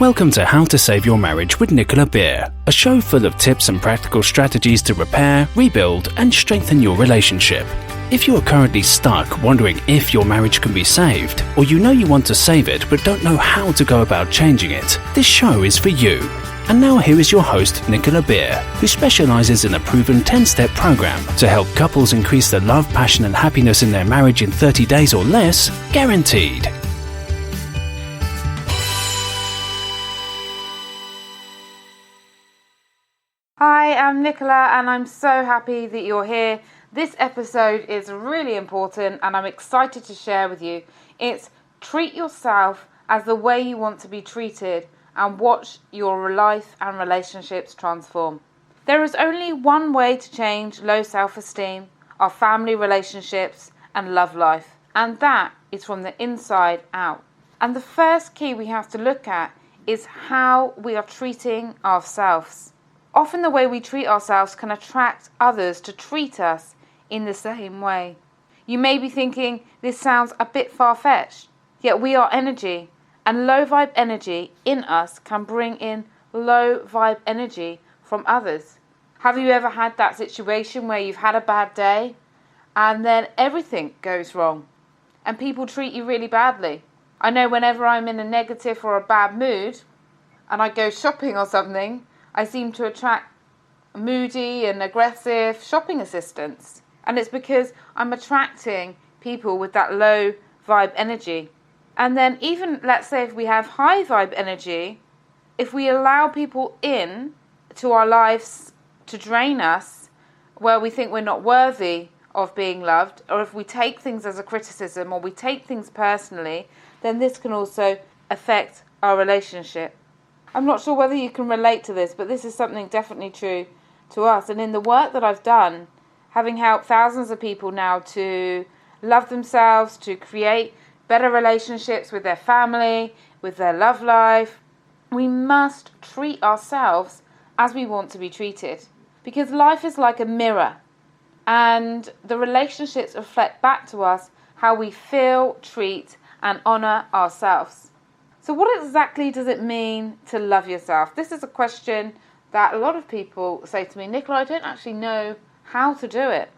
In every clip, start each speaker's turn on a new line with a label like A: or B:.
A: Welcome to How to Save Your Marriage with Nicola Beer, a show full of tips and practical strategies to repair, rebuild, and strengthen your relationship. If you are currently stuck wondering if your marriage can be saved, or you know you want to save it but don't know how to go about changing it, this show is for you. And now here is your host, Nicola Beer, who specializes in a proven 10-step program to help couples increase the love, passion, and happiness in their marriage in 30 days or less, guaranteed.
B: Hi, I'm Nicola and I'm so happy that you're here. This episode is really important and I'm excited to share with you. It's treat yourself as the way you want to be treated and watch your life and relationships transform. There is only one way to change low self-esteem, our family relationships and love life, and that is from the inside out. And the first key we have to look at is how we are treating ourselves. Often the way we treat ourselves can attract others to treat us in the same way. You may be thinking this sounds a bit far-fetched, yet we are energy, and low vibe energy in us can bring in low vibe energy from others. Have you ever had that situation where you've had a bad day and then everything goes wrong and people treat you really badly? I know whenever I'm in a negative or a bad mood and I go shopping or something, I seem to attract moody and aggressive shopping assistants. And it's because I'm attracting people with that low vibe energy. And then even, let's say if we have high vibe energy, if we allow people in to our lives to drain us, where we think we're not worthy of being loved, or if we take things as a criticism or we take things personally, then this can also affect our relationship. I'm not sure whether you can relate to this, but this is something definitely true to us. And in the work that I've done, having helped thousands of people now to love themselves, to create better relationships with their family, with their love life, we must treat ourselves as we want to be treated. Because life is like a mirror, and the relationships reflect back to us how we feel, treat, and honour ourselves. So what exactly does it mean to love yourself? This is a question that a lot of people say to me, Nicola, I don't actually know how to do it.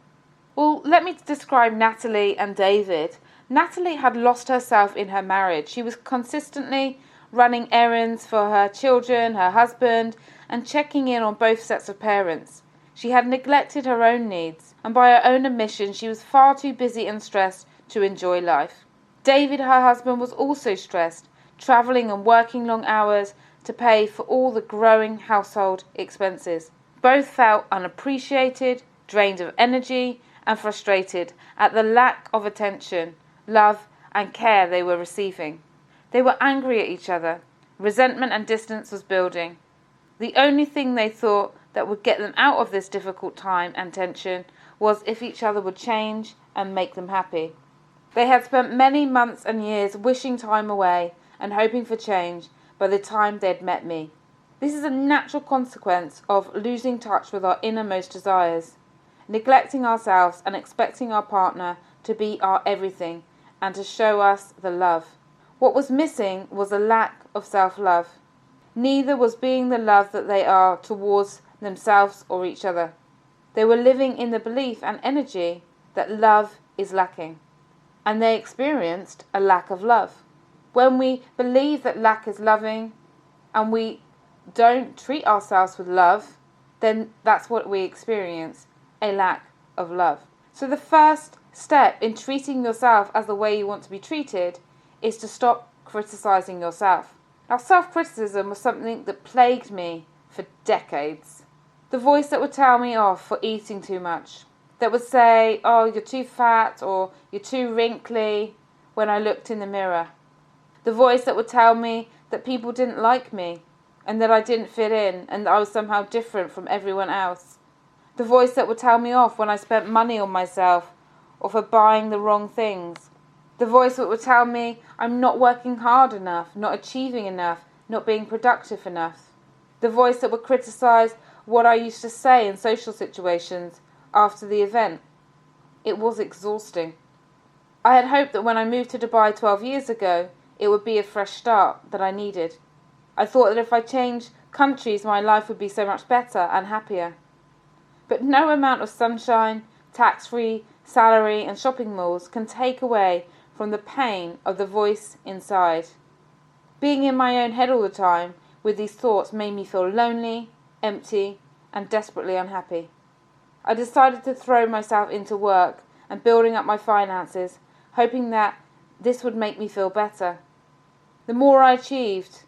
B: Well, let me describe Natalie and David. Natalie had lost herself in her marriage. She was consistently running errands for her children, her husband, and checking in on both sets of parents. She had neglected her own needs, and by her own admission, she was far too busy and stressed to enjoy life. David, her husband, was also stressed, travelling and working long hours to pay for all the growing household expenses. Both felt unappreciated, drained of energy, and frustrated at the lack of attention, love, and care they were receiving. They were angry at each other. Resentment and distance was building. The only thing they thought that would get them out of this difficult time and tension was if each other would change and make them happy. They had spent many months and years wishing time away and hoping for change by the time they'd met me. This is a natural consequence of losing touch with our innermost desires, neglecting ourselves and expecting our partner to be our everything and to show us the love. What was missing was a lack of self-love. Neither was being the love that they are towards themselves or each other. They were living in the belief and energy that love is lacking, and they experienced a lack of love. When we believe that lack is loving and we don't treat ourselves with love, then that's what we experience, a lack of love. So the first step in treating yourself as the way you want to be treated is to stop criticizing yourself. Now, self-criticism was something that plagued me for decades. The voice that would tell me off for eating too much, that would say, oh, you're too fat or you're too wrinkly when I looked in the mirror. The voice that would tell me that people didn't like me and that I didn't fit in and that I was somehow different from everyone else. The voice that would tell me off when I spent money on myself or for buying the wrong things. The voice that would tell me I'm not working hard enough, not achieving enough, not being productive enough. The voice that would criticize what I used to say in social situations after the event. It was exhausting. I had hoped that when I moved to Dubai 12 years ago, it would be a fresh start that I needed. I thought that if I changed countries, my life would be so much better and happier. But no amount of sunshine, tax-free salary and shopping malls can take away from the pain of the voice inside. Being in my own head all the time with these thoughts made me feel lonely, empty, and desperately unhappy. I decided to throw myself into work and building up my finances, hoping that this would make me feel better. The more I achieved,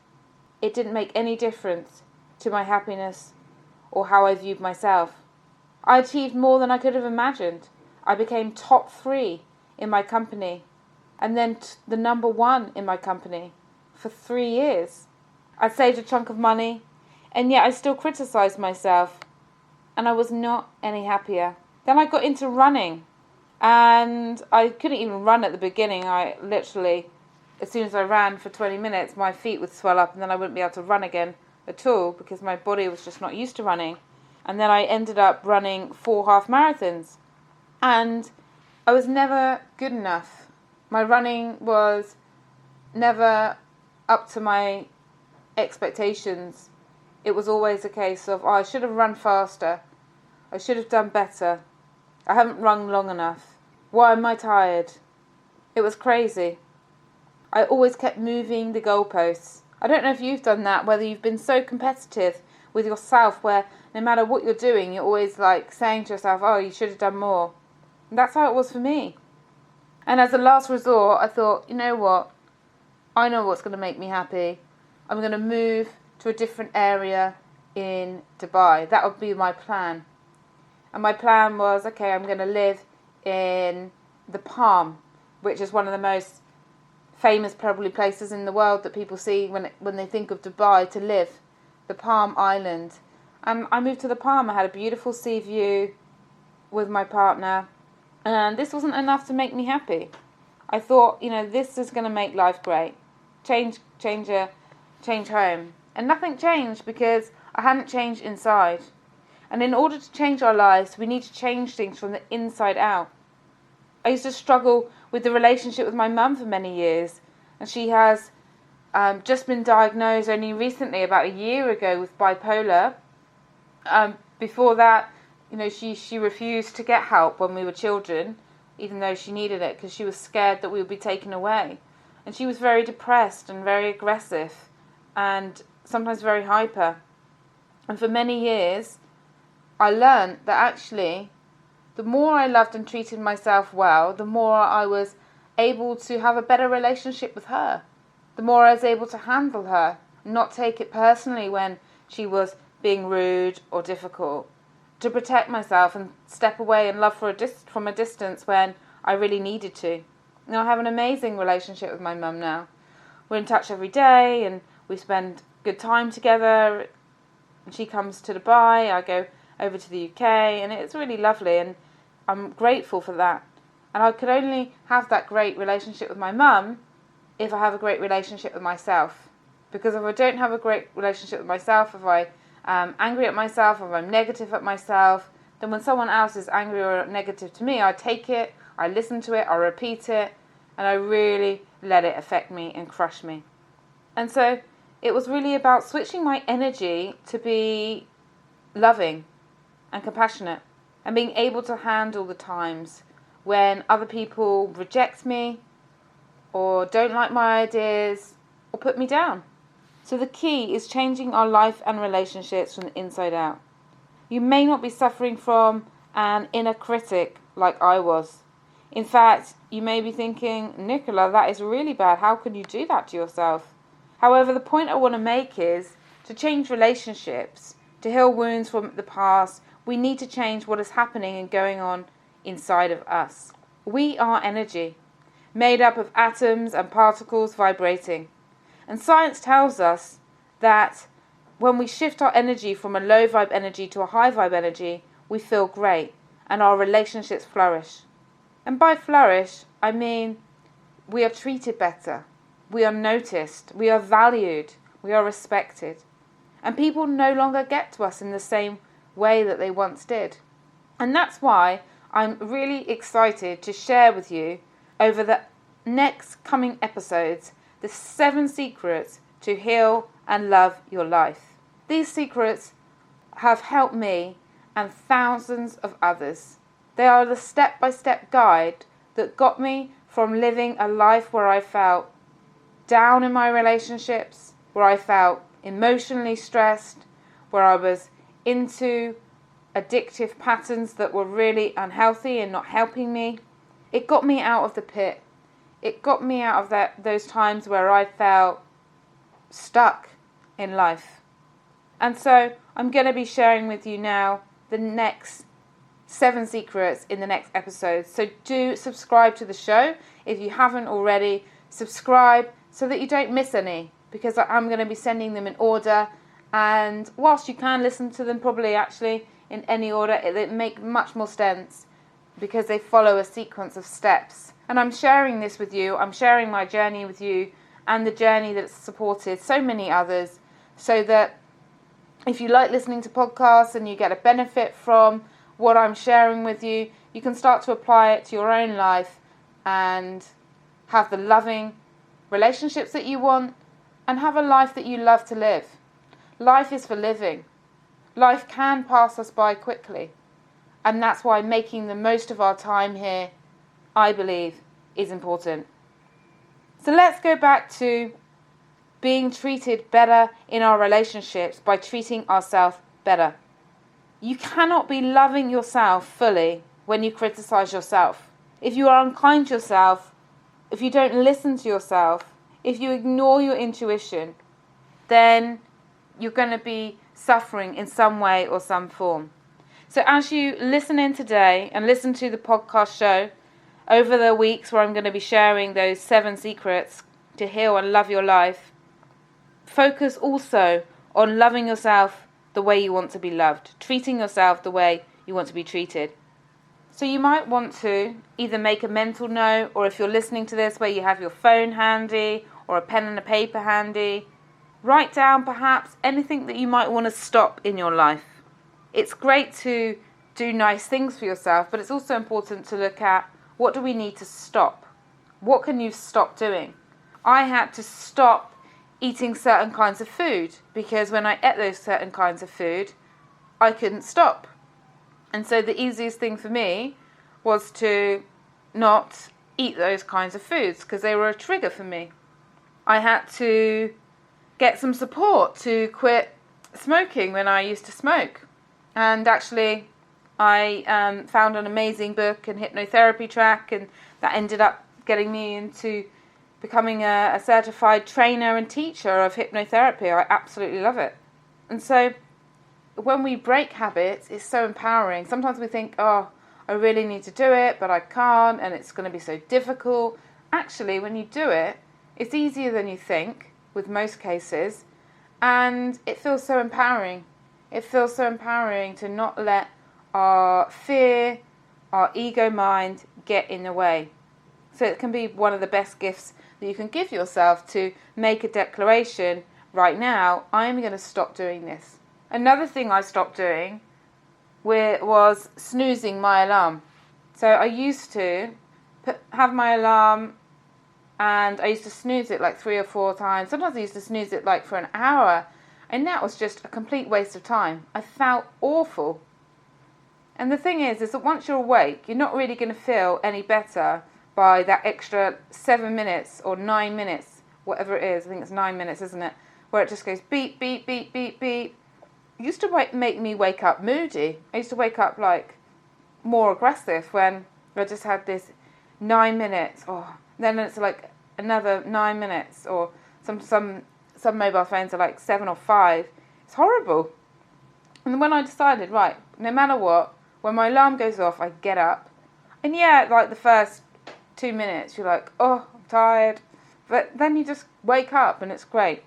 B: it didn't make any difference to my happiness or how I viewed myself. I achieved more than I could have imagined. I became top 3 in my company and then the number 1 in my company for 3 years. I saved a chunk of money and yet I still criticised myself and I was not any happier. Then I got into running and I couldn't even run at the beginning. I literally, as soon as I ran for 20 minutes, my feet would swell up and then I wouldn't be able to run again at all because my body was just not used to running. And then I ended up running 4 half marathons. And I was never good enough. My running was never up to my expectations. It was always a case of, I should have run faster. I should have done better. I haven't run long enough. Why am I tired? It was crazy. I always kept moving the goalposts. I don't know if you've done that, whether you've been so competitive with yourself where no matter what you're doing, you're always like saying to yourself, oh, you should have done more. And that's how it was for me. And as a last resort, I thought, you know what? I know what's going to make me happy. I'm going to move to a different area in Dubai. That would be my plan. And my plan was, okay, I'm going to live in the Palm, which is one of the most famous probably places in the world that people see when they think of Dubai to live. The Palm Island. And I moved to the Palm. I had a beautiful sea view with my partner. And this wasn't enough to make me happy. I thought, this is going to make life great. Change home. And nothing changed because I hadn't changed inside. And in order to change our lives, we need to change things from the inside out. I used to struggle with the relationship with my mum for many years. And she has just been diagnosed only recently, about a year ago, with bipolar. Before that, she refused to get help when we were children, even though she needed it, because she was scared that we would be taken away. And she was very depressed and very aggressive and sometimes very hyper. And for many years, I learned that actually, the more I loved and treated myself well, the more I was able to have a better relationship with her. The more I was able to handle her, not take it personally when she was being rude or difficult. To protect myself and step away and love from a distance when I really needed to. I have an amazing relationship with my mum now. We're in touch every day and we spend good time together. She comes to Dubai, I go over to the UK, and it's really lovely and I'm grateful for that. And I could only have that great relationship with my mum if I have a great relationship with myself. Because if I don't have a great relationship with myself, if I'm angry at myself, if I'm negative at myself, then when someone else is angry or negative to me, I take it, I listen to it, I repeat it, and I really let it affect me and crush me. And so it was really about switching my energy to be loving and compassionate and being able to handle the times when other people reject me or don't like my ideas or put me down. So the key is changing our life and relationships from the inside out. You may not be suffering from an inner critic like I was. In fact, you may be thinking, Nicola, that is really bad. How can you do that to yourself? However, the point I want to make is to change relationships, to heal wounds from the past, we need to change what is happening and going on inside of us. We are energy, made up of atoms and particles vibrating. And science tells us that when we shift our energy from a low vibe energy to a high vibe energy, we feel great and our relationships flourish. And by flourish, I mean we are treated better, we are noticed, we are valued, we are respected. And people no longer get to us in the same way that they once did. And that's why I'm really excited to share with you over the next coming episodes the 7 secrets to heal and love your life. These secrets have helped me and thousands of others. They are the step-by-step guide that got me from living a life where I felt down in my relationships, where I felt emotionally stressed, where I was into addictive patterns that were really unhealthy and not helping me. It got me out of the pit. It got me out of those times where I felt stuck in life. And so I'm going to be sharing with you now the next 7 secrets in the next episode. So do subscribe to the show. If you haven't already, subscribe so that you don't miss any, because I'm going to be sending them in order. And whilst you can listen to them probably actually in any order, they make much more sense because they follow a sequence of steps. And I'm sharing this with you. I'm sharing my journey with you and the journey that's supported so many others, so that if you like listening to podcasts and you get a benefit from what I'm sharing with you, you can start to apply it to your own life and have the loving relationships that you want and have a life that you love to live. Life is for living. Life can pass us by quickly, and that's why making the most of our time here, I believe, is important. So let's go back to being treated better in our relationships by treating ourselves better. You cannot be loving yourself fully when you criticize yourself. If you are unkind to yourself, if you don't listen to yourself, if you ignore your intuition, then you're going to be suffering in some way or some form. So as you listen in today and listen to the podcast show over the weeks where I'm going to be sharing those 7 secrets to heal and love your life, focus also on loving yourself the way you want to be loved, treating yourself the way you want to be treated. So you might want to either make a mental note, or if you're listening to this where you have your phone handy or a pen and a paper handy, write down perhaps anything that you might want to stop in your life. It's great to do nice things for yourself, but it's also important to look at what do we need to stop? What can you stop doing? I had to stop eating certain kinds of food because when I ate those certain kinds of food, I couldn't stop. And so the easiest thing for me was to not eat those kinds of foods because they were a trigger for me. I had to get some support to quit smoking when I used to smoke. And actually, I found an amazing book and hypnotherapy track, and that ended up getting me into becoming a certified trainer and teacher of hypnotherapy. I absolutely love it. And so when we break habits, it's so empowering. Sometimes we think, oh, I really need to do it, but I can't, and it's going to be so difficult. Actually, when you do it, it's easier than you think, with most cases, and it feels so empowering. It feels so empowering to not let our fear, our ego mind get in the way. So it can be one of the best gifts that you can give yourself, to make a declaration, right now, I'm going to stop doing this. Another thing I stopped doing was snoozing my alarm. So I used to have my alarm and I used to snooze it like 3 or 4 times. Sometimes I used to snooze it like for an hour, and that was just a complete waste of time. I felt awful. And the thing is that once you're awake, you're not really going to feel any better by that extra 7 minutes or 9 minutes, whatever it is. I think it's 9 minutes, isn't it? Where it just goes beep, beep, beep, beep, beep. It used to make me wake up moody. I used to wake up like more aggressive when I just had this 9 minutes. Oh, then it's like another 9 minutes, or some mobile phones are like 7 or 5. It's horrible. And when I decided, right, no matter what, when my alarm goes off, I get up. And yeah, like the first 2 minutes, you're like, oh, I'm tired. But then you just wake up and it's great.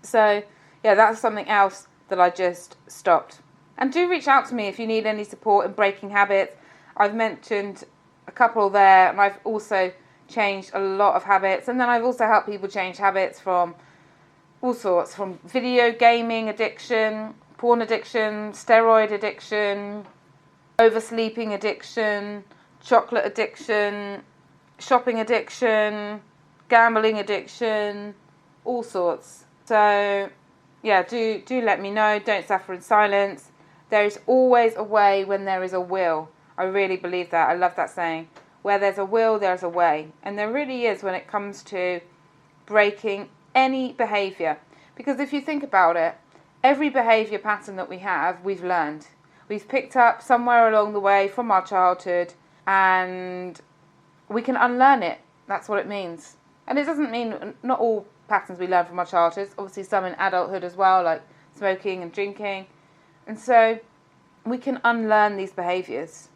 B: So, yeah, that's something else that I just stopped. And do reach out to me if you need any support in breaking habits. I've mentioned a couple there, and I've also changed a lot of habits. And then I've also helped people change habits from all sorts, from video gaming addiction, porn addiction, steroid addiction, oversleeping addiction, chocolate addiction, shopping addiction, gambling addiction, all sorts. So, yeah, do let me know. Don't suffer in silence. There is always a way when there is a will. I really believe that. I love that saying. Where there's a will, there's a way. And there really is when it comes to breaking any behaviour. Because if you think about it, every behaviour pattern that we have, we've learned. We've picked up somewhere along the way from our childhood, and we can unlearn it. That's what it means. And it doesn't mean not all patterns we learn from our childhood. Obviously some in adulthood as well, like smoking and drinking. And so we can unlearn these behaviours.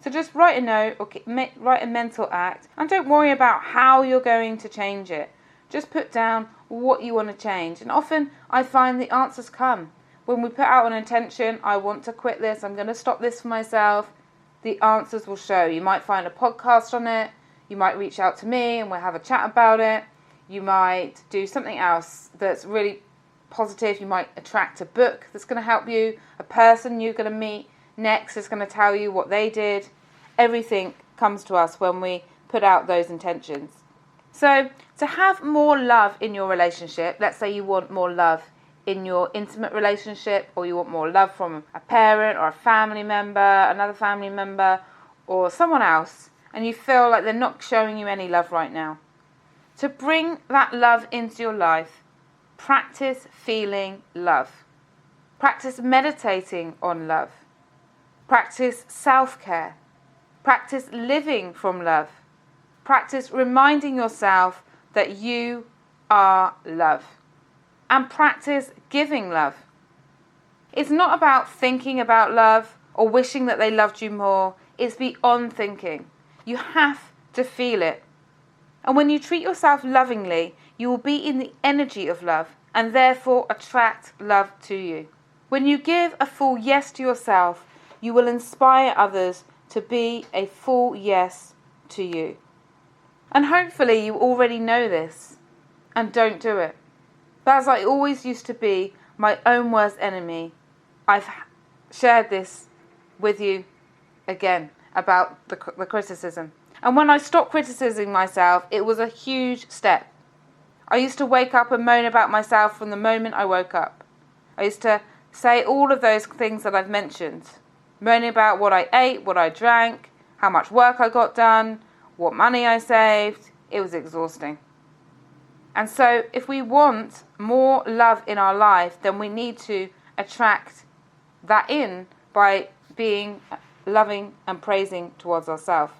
B: So just write a note or write a mental act, and don't worry about how you're going to change it. Just put down what you want to change. And often I find the answers come. When we put out an intention, I want to quit this, I'm going to stop this for myself, the answers will show. You might find a podcast on it. You might reach out to me and we'll have a chat about it. You might do something else that's really positive. You might attract a book that's going to help you. A person you're going to meet next is going to tell you what they did. Everything comes to us when we put out those intentions. So to have more love in your relationship, let's say you want more love in your intimate relationship, or you want more love from a parent or a family member, another family member, or someone else, and you feel like they're not showing you any love right now. To bring that love into your life, practice feeling love. Practice meditating on love. Practice self-care. Practice living from love. Practice reminding yourself that you are love. And practice giving love. It's not about thinking about love or wishing that they loved you more. It's beyond thinking. You have to feel it. And when you treat yourself lovingly, you will be in the energy of love and therefore attract love to you. When you give a full yes to yourself, you will inspire others to be a full yes to you. And hopefully you already know this and don't do it. But as I always used to be my own worst enemy, I've shared this with you again about the criticism. And when I stopped criticizing myself, it was a huge step. I used to wake up and moan about myself from the moment I woke up. I used to say all of those things that I've mentioned. Moaning about what I ate, what I drank, how much work I got done, what money I saved. It was exhausting. And so if we want more love in our life, then we need to attract that in by being loving and praising towards ourselves.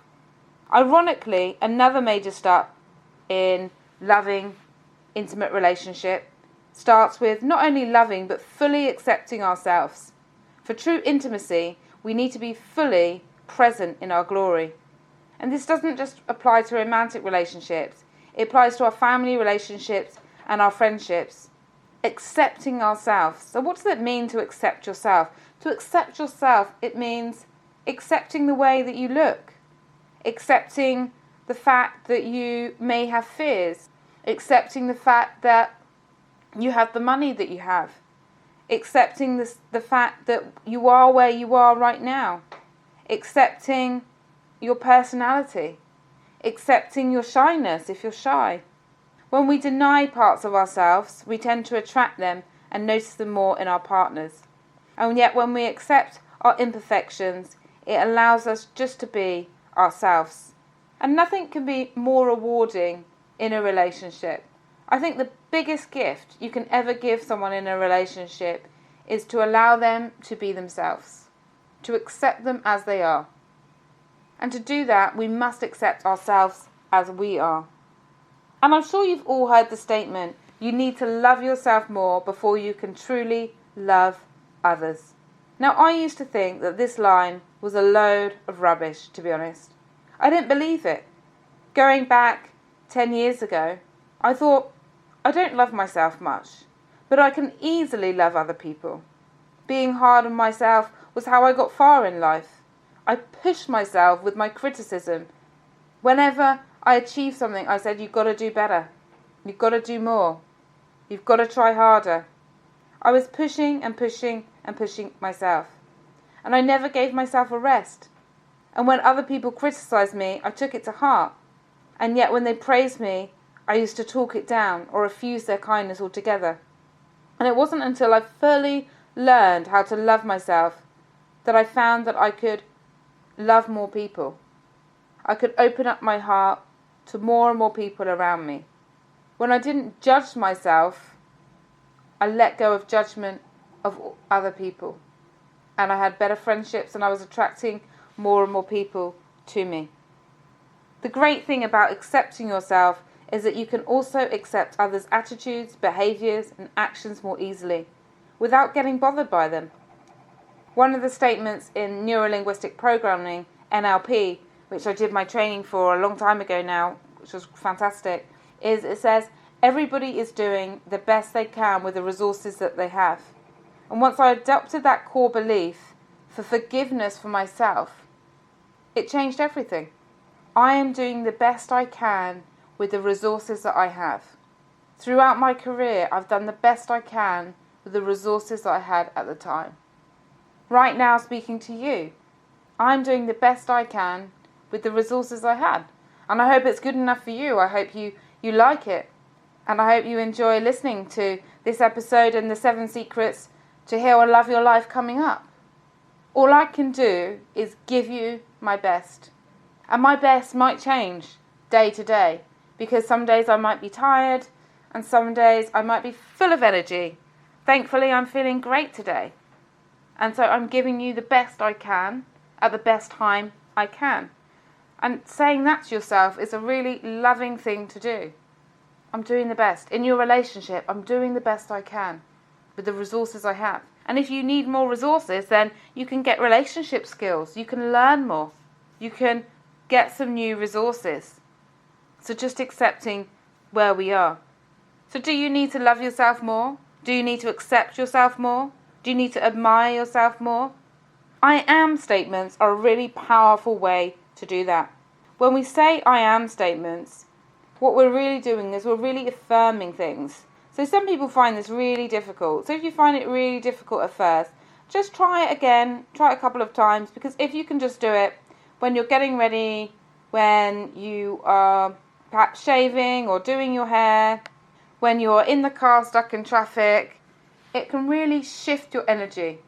B: Ironically, another major step in loving intimate relationship starts with not only loving but fully accepting ourselves. For true intimacy, we need to be fully present in our glory. And this doesn't just apply to romantic relationships. It applies to our family relationships and our friendships. Accepting ourselves. So what does it mean to accept yourself? To accept yourself, it means accepting the way that you look. Accepting the fact that you may have fears. Accepting the fact that you have the money that you have. Accepting the fact that you are where you are right now. Accepting your personality. Accepting your shyness if you're shy. When we deny parts of ourselves, we tend to attract them and notice them more in our partners. And yet when we accept our imperfections, it allows us just to be ourselves. And nothing can be more rewarding in a relationship. I think the biggest gift you can ever give someone in a relationship is to allow them to be themselves, to accept them as they are. And to do that, we must accept ourselves as we are. And I'm sure you've all heard the statement, you need to love yourself more before you can truly love others. Now, I used to think that this line was a load of rubbish, to be honest. I didn't believe it. Going back 10 years ago, I thought, I don't love myself much, but I can easily love other people. Being hard on myself was how I got far in life. I pushed myself with my criticism. Whenever I achieved something, I said, you've got to do better. You've got to do more. You've got to try harder. I was pushing and pushing and pushing myself. And I never gave myself a rest. And when other people criticised me, I took it to heart. And yet when they praised me, I used to talk it down or refuse their kindness altogether. And it wasn't until I fully learned how to love myself that I found that I could love more people. I could open up my heart to more and more people around me. When I didn't judge myself, I let go of judgment of other people. And I had better friendships, and I was attracting more and more people to me. The great thing about accepting yourself is that you can also accept others' attitudes, behaviours and actions more easily, without getting bothered by them. One of the statements in Neuro-Linguistic Programming, NLP, which I did my training for a long time ago now, which was fantastic, is it says, everybody is doing the best they can with the resources that they have. And once I adopted that core belief for forgiveness for myself, it changed everything. I am doing the best I can with the resources that I have. Throughout my career, I've done the best I can with the resources that I had at the time. Right now, speaking to you, I'm doing the best I can with the resources I had. And I hope it's good enough for you. I hope you like it. And I hope you enjoy listening to this episode and the 7 secrets to heal and love your life coming up. All I can do is give you my best. And my best might change day to day, because some days I might be tired and some days I might be full of energy. Thankfully, I'm feeling great today. And so I'm giving you the best I can at the best time I can. And saying that to yourself is a really loving thing to do. I'm doing the best. In your relationship, I'm doing the best I can with the resources I have. And if you need more resources, then you can get relationship skills. You can learn more. You can get some new resources. So just accepting where we are. So do you need to love yourself more? Do you need to accept yourself more? Do you need to admire yourself more? I am statements are a really powerful way to do that. When we say I am statements, what we're really doing is we're really affirming things. So some people find this really difficult. So if you find it really difficult at first, just try it again, try it a couple of times, because if you can just do it when you're getting ready, when you are perhaps shaving or doing your hair, when you're in the car stuck in traffic, it can really shift your energy.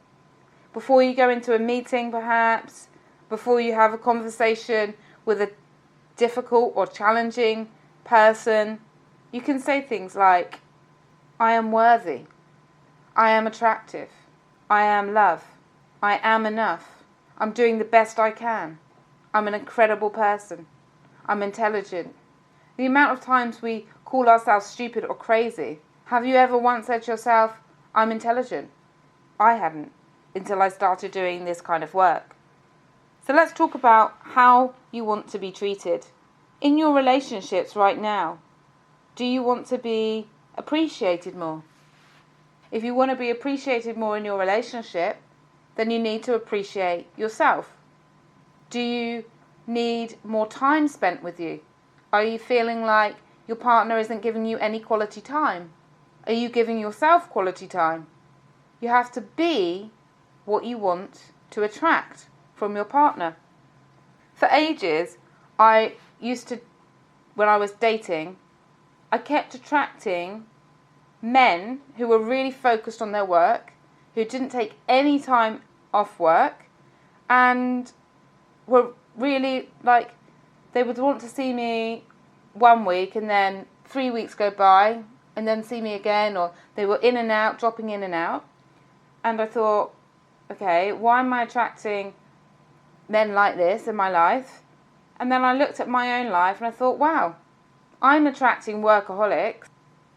B: Before you go into a meeting perhaps, before you have a conversation with a difficult or challenging person, you can say things like, I am worthy, I am attractive, I am love, I am enough, I'm doing the best I can, I'm an incredible person, I'm intelligent. The amount of times we call ourselves stupid or crazy, have you ever once said to yourself, I'm intelligent? I hadn't, until I started doing this kind of work. So let's talk about how you want to be treated. In your relationships right now, do you want to be appreciated more? If you want to be appreciated more in your relationship, then you need to appreciate yourself. Do you need more time spent with you? Are you feeling like your partner isn't giving you any quality time? Are you giving yourself quality time? You have to be what you want to attract from your partner. For ages, when I was dating, I kept attracting men who were really focused on their work, who didn't take any time off work, and were really like, they would want to see me 1 week and then 3 weeks go by and then see me again, or they were in and out, dropping in and out. And I thought, okay, why am I attracting men like this in my life? And then I looked at my own life and I thought, wow, I'm attracting workaholics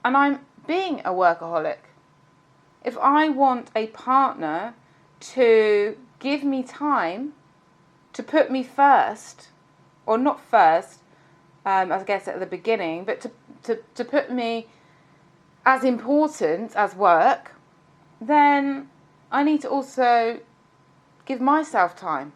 B: and I'm being a workaholic. If I want a partner to give me time, to put me first, or not first, I guess at the beginning, but to put me as important as work, then I need to also give myself time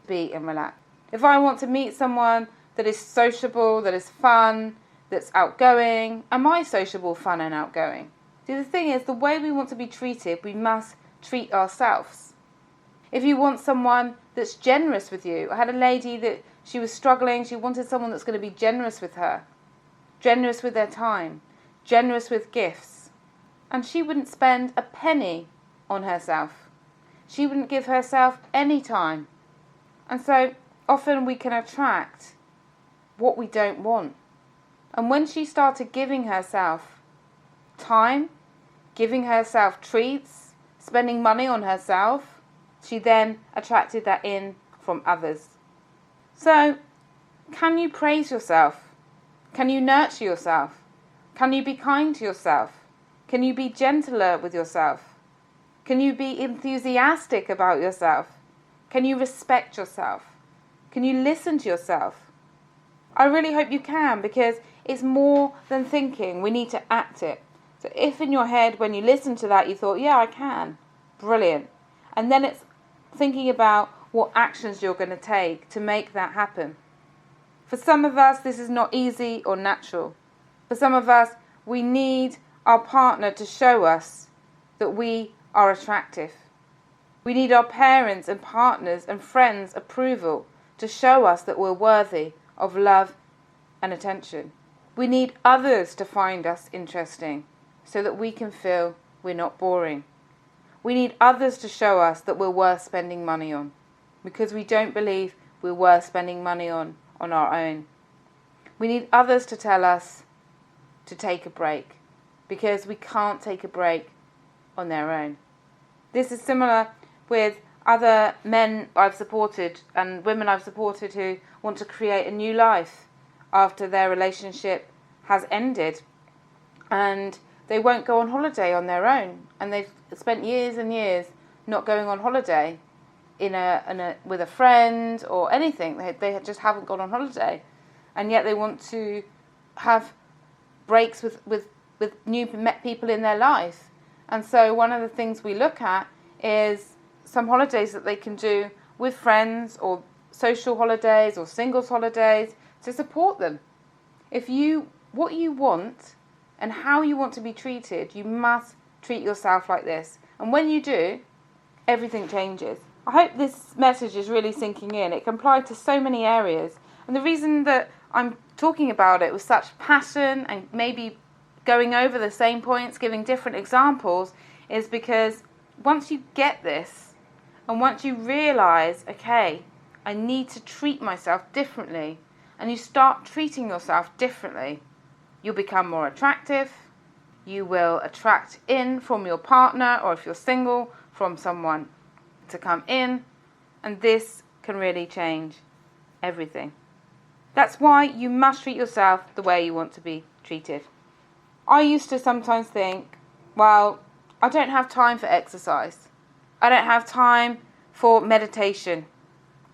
B: to be and relax. If I want to meet someone that is sociable, that is fun, that's outgoing, am I sociable, fun and outgoing? See, the thing is, the way we want to be treated, we must treat ourselves. If you want someone that's generous with you, I had a lady that she was struggling, she wanted someone that's going to be generous with her. generous with their time, generous with gifts. And she wouldn't spend a penny on herself. She wouldn't give herself any time. And so often we can attract what we don't want. And when she started giving herself time, giving herself treats, spending money on herself, she then attracted that in from others. So, can you praise yourself? Can you nurture yourself? Can you be kind to yourself? Can you be gentler with yourself? Can you be enthusiastic about yourself? Can you respect yourself? Can you listen to yourself? I really hope you can, because it's more than thinking. We need to act it. So if in your head, when you listen to that, you thought, yeah, I can. Brilliant. And then it's thinking about what actions you're going to take to make that happen. For some of us, this is not easy or natural. For some of us, we need our partner to show us that we are attractive. We need our parents and partners and friends' approval to show us that we're worthy of love and attention. We need others to find us interesting so that we can feel we're not boring. We need others to show us that we're worth spending money on, because we don't believe we're worth spending money on our own. We need others to tell us to take a break, because we can't take a break on their own. This is similar with other men I've supported and women I've supported who want to create a new life after their relationship has ended, and they won't go on holiday on their own, and they've spent years and years not going on holiday with a friend or anything. They just haven't gone on holiday, and yet they want to have breaks with new people in their life. And so one of the things we look at is some holidays that they can do with friends, or social holidays or singles holidays, to support them. What you want and how you want to be treated, you must treat yourself like this. And when you do, everything changes. I hope this message is really sinking in. It can apply to so many areas. And the reason that I'm talking about it with such passion and maybe going over the same points, giving different examples, is because once you get this, and once you realise, okay, I need to treat myself differently, and you start treating yourself differently, you'll become more attractive. You will attract in from your partner, or if you're single, from someone to come in, and this can really change everything. That's why you must treat yourself the way you want to be treated. I used to sometimes think, well, I don't have time for exercise. I don't have time for meditation.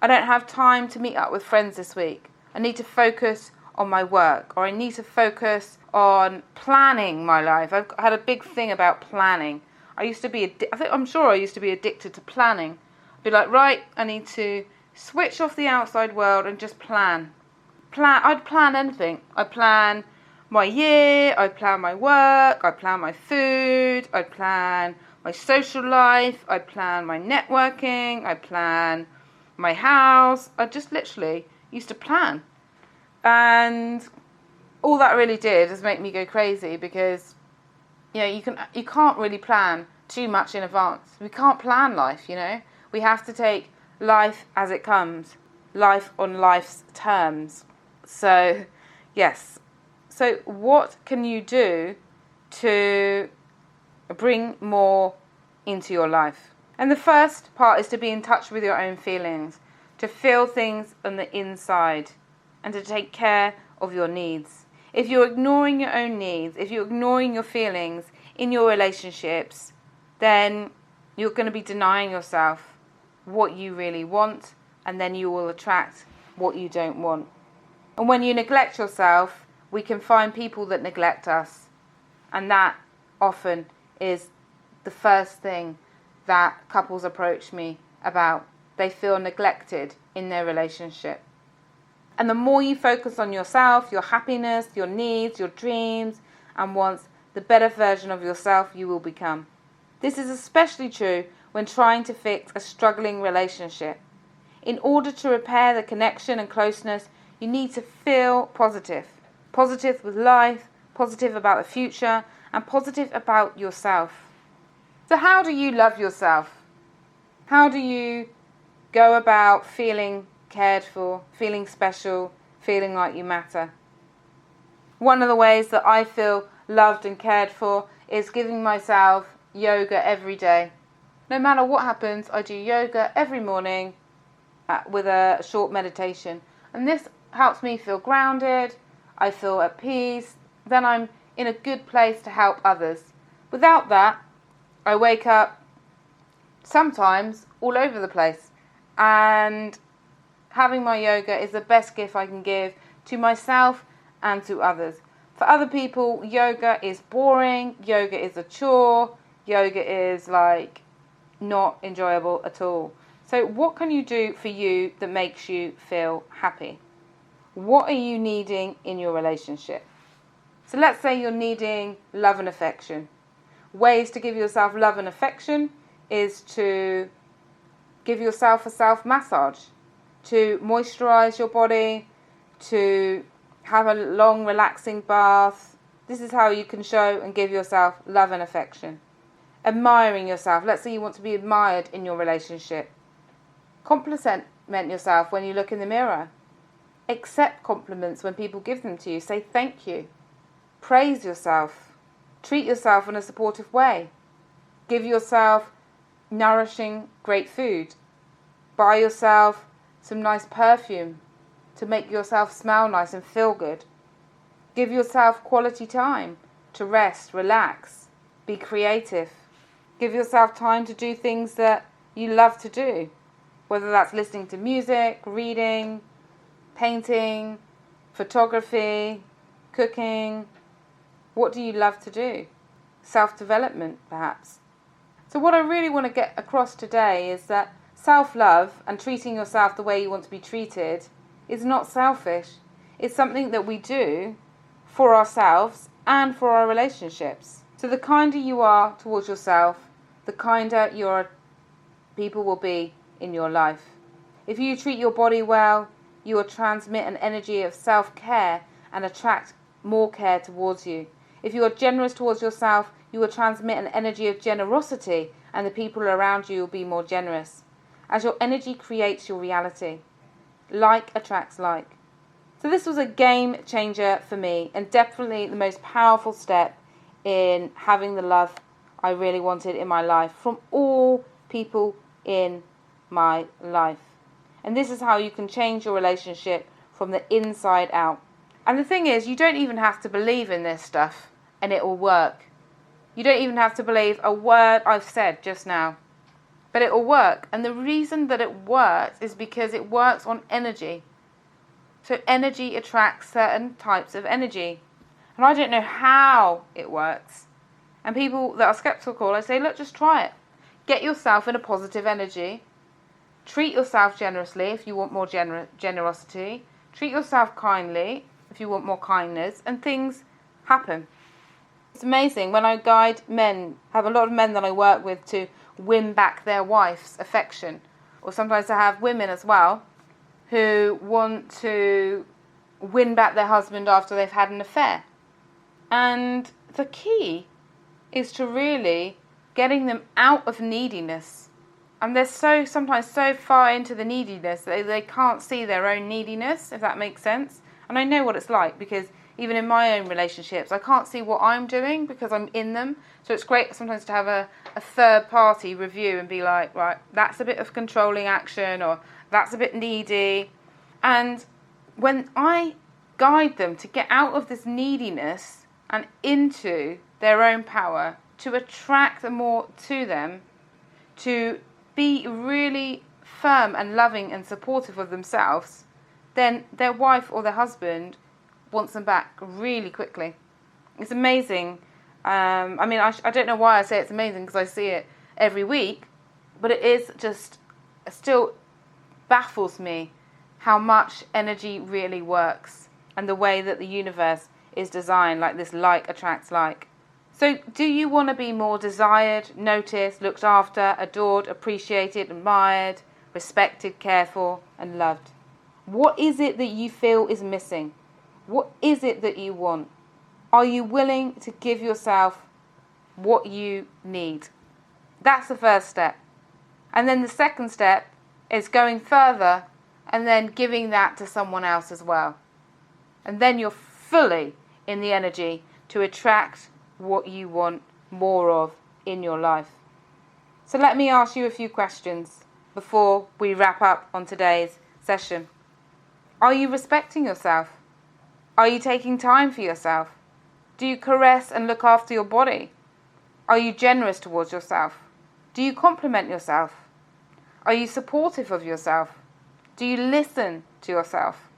B: I don't have time to meet up with friends this week. I need to focus on my work, or I need to focus on planning my life. I've had a big thing about planning. I'm sure I used to be addicted to planning. I'd be like, right, I need to switch off the outside world and just plan. I'd plan anything. I'd plan my year, I'd plan my work, I'd plan my food, I'd plan my social life, I'd plan my networking, I'd plan my house. I just literally used to plan. And all that really did is make me go crazy, because you can't really plan too much in advance. We can't plan life, We have to take life as it comes, life on life's terms. So, yes. So what can you do to bring more into your life? And the first part is to be in touch with your own feelings, to feel things on the inside, and to take care of your needs. If you're ignoring your own needs, if you're ignoring your feelings in your relationships, then you're going to be denying yourself what you really want, and then you will attract what you don't want. And when you neglect yourself, we can find people that neglect us. And that often is the first thing that couples approach me about. They feel neglected in their relationship. And the more you focus on yourself, your happiness, your needs, your dreams and wants, the better version of yourself you will become. This is especially true when trying to fix a struggling relationship. In order to repair the connection and closeness, you need to feel positive. Positive with life, positive about the future, and positive about yourself. So how do you love yourself? How do you go about feeling cared for, feeling special, feeling like you matter? One of the ways that I feel loved and cared for is giving myself yoga every day. No matter what happens, I do yoga every morning with a short meditation. And this helps me feel grounded, I feel at peace, then I'm in a good place to help others. Without that, I wake up sometimes all over the place. And having my yoga is the best gift I can give to myself and to others. For other people, yoga is boring, yoga is a chore, yoga is like not enjoyable at all. So what can you do for you that makes you feel happy? What are you needing in your relationship? So let's say you're needing love and affection. Ways to give yourself love and affection is to give yourself a self-massage, to moisturize your body, to have a long relaxing bath. This is how you can show and give yourself love and affection. Admiring yourself. Let's say you want to be admired in your relationship. Compliment yourself when you look in the mirror. Accept compliments when people give them to you. Say thank you. Praise yourself. Treat yourself in a supportive way. Give yourself nourishing, great food. Buy yourself some nice perfume to make yourself smell nice and feel good. Give yourself quality time to rest, relax, be creative. Give yourself time to do things that you love to do, whether that's listening to music, reading, painting, photography, cooking. What do you love to do? Self-development, perhaps. So what I really want to get across today is that self-love and treating yourself the way you want to be treated is not selfish. It's something that we do for ourselves and for our relationships. So the kinder you are towards yourself, the kinder your people will be in your life. If you treat your body well, you will transmit an energy of self-care and attract more care towards you. If you are generous towards yourself, you will transmit an energy of generosity, and the people around you will be more generous. As your energy creates your reality. Like attracts like. So this was a game changer for me, and definitely the most powerful step in having the love I really wanted in my life from all people in my life. And this is how you can change your relationship from the inside out. And the thing is, you don't even have to believe in this stuff and it will work. You don't even have to believe a word I've said just now. But it will work. And the reason that it works is because it works on energy. So energy attracts certain types of energy. And I don't know how it works. And people that are skeptical, I say, look, just try it. Get yourself in a positive energy. Treat yourself generously if you want more generosity. Treat yourself kindly if you want more kindness. And things happen. It's amazing. When I guide men, I have a lot of men that I work with to win back their wife's affection. Or sometimes I have women as well who want to win back their husband after they've had an affair. And the key is to really getting them out of neediness. And they're sometimes so far into the neediness that they can't see their own neediness, if that makes sense. And I know what it's like, because even in my own relationships, I can't see what I'm doing because I'm in them. So it's great sometimes to have a third party review and be like, right, that's a bit of controlling action, or that's a bit needy. And when I guide them to get out of this neediness and into their own power, to attract more to them, to be really firm and loving and supportive of themselves, then their wife or their husband wants them back really quickly. It's amazing. I don't know why I say it's amazing, because I see it every week, but it is just, it still baffles me how much energy really works and the way that the universe is designed, like this like attracts like. So do you want to be more desired, noticed, looked after, adored, appreciated, admired, respected, cared for, and loved? What is it that you feel is missing? What is it that you want? Are you willing to give yourself what you need? That's the first step. And then the second step is going further and then giving that to someone else as well. And then you're fully in the energy to attract what you want more of in your life. So let me ask you a few questions before we wrap up on today's session. Are you respecting yourself? Are you taking time for yourself? Do you caress and look after your body? Are you generous towards yourself? Do you compliment yourself? Are you supportive of yourself? Do you listen to yourself?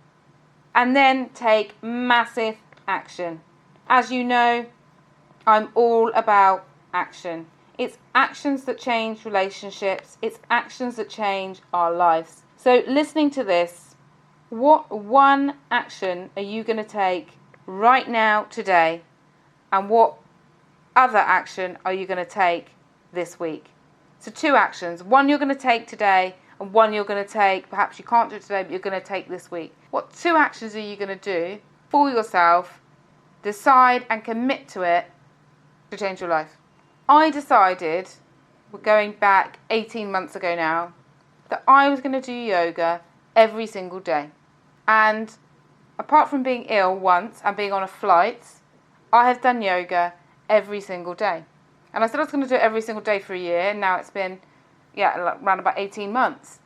B: And then take massive action. As you know, I'm all about action. It's actions that change relationships. It's actions that change our lives. So listening to this, what one action are you going to take right now, today? And what other action are you going to take this week? So 2 actions. One you're going to take today and one you're going to take, perhaps you can't do it today, but you're going to take this week. What 2 actions are you going to do for yourself, decide and commit to it to change your life? I decided, we're going back 18 months ago now, that I was going to do yoga every single day. And apart from being ill once and being on a flight, I have done yoga every single day. And I said I was going to do it every single day for a year, and now it's been, around about 18 months.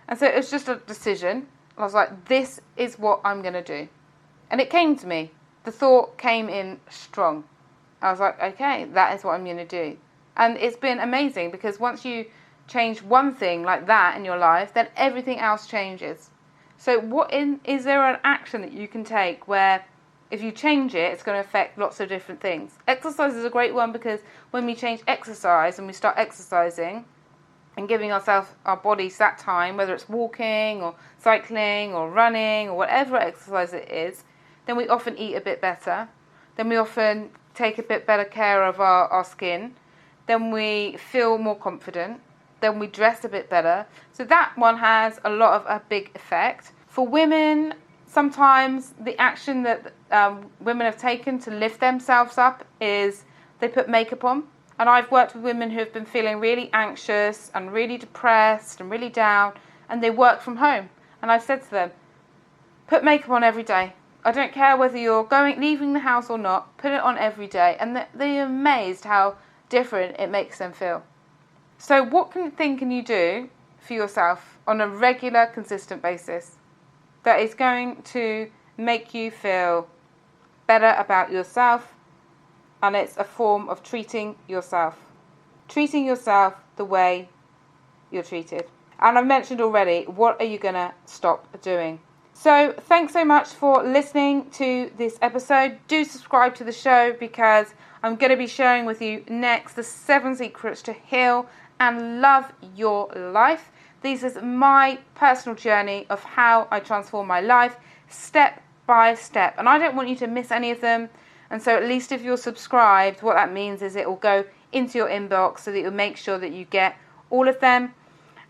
B: And so it was just a decision. I was like, this is what I'm going to do. And it came to me. The thought came in strong. I was like, okay, that is what I'm going to do. And it's been amazing, because once you change one thing like that in your life, then everything else changes. So is there an action that you can take where if you change it, it's going to affect lots of different things? Exercise is a great one, because when we change exercise and we start exercising and giving our bodies that time, whether it's walking or cycling or running or whatever exercise it is, then we often eat a bit better. Then we often take a bit better care of our skin. Then we feel more confident. Then we dress a bit better. So that one has a big effect. For women, sometimes the action that women have taken to lift themselves up is they put makeup on. And I've worked with women who have been feeling really anxious and really depressed and really down, and they work from home. And I've said to them, put makeup on every day. I don't care whether you're leaving the house or not, put it on every day. And they're amazed how different it makes them feel. So what thing can you do for yourself on a regular, consistent basis that is going to make you feel better about yourself? And it's a form of treating yourself the way you're treated. And I've mentioned already, what are you going to stop doing? So thanks so much for listening to this episode. Do subscribe to the show, because I'm going to be sharing with you next the 7 secrets to heal and love your life. This is my personal journey of how I transform my life step by step. And I don't want you to miss any of them. And so at least if you're subscribed, what that means is it will go into your inbox so that you'll make sure that you get all of them.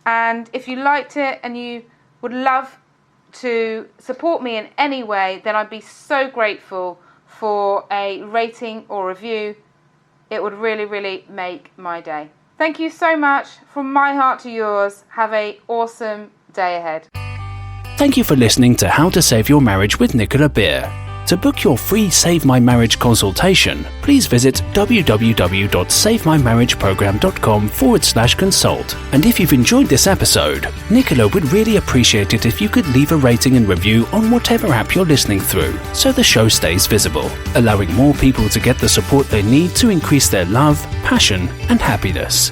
B: And if you liked it and you would love to support me in any way, then I'd be so grateful for a rating or review. It would really, really make my day. Thank you so much. From my heart to yours, have an awesome day ahead.
A: Thank you for listening to How to Save Your Marriage with Nicola Beer. To book your free Save My Marriage consultation, please visit www.savemymarriageprogram.com/consult. And if you've enjoyed this episode, Nicola would really appreciate it if you could leave a rating and review on whatever app you're listening through, so the show stays visible, allowing more people to get the support they need to increase their love, passion, and happiness.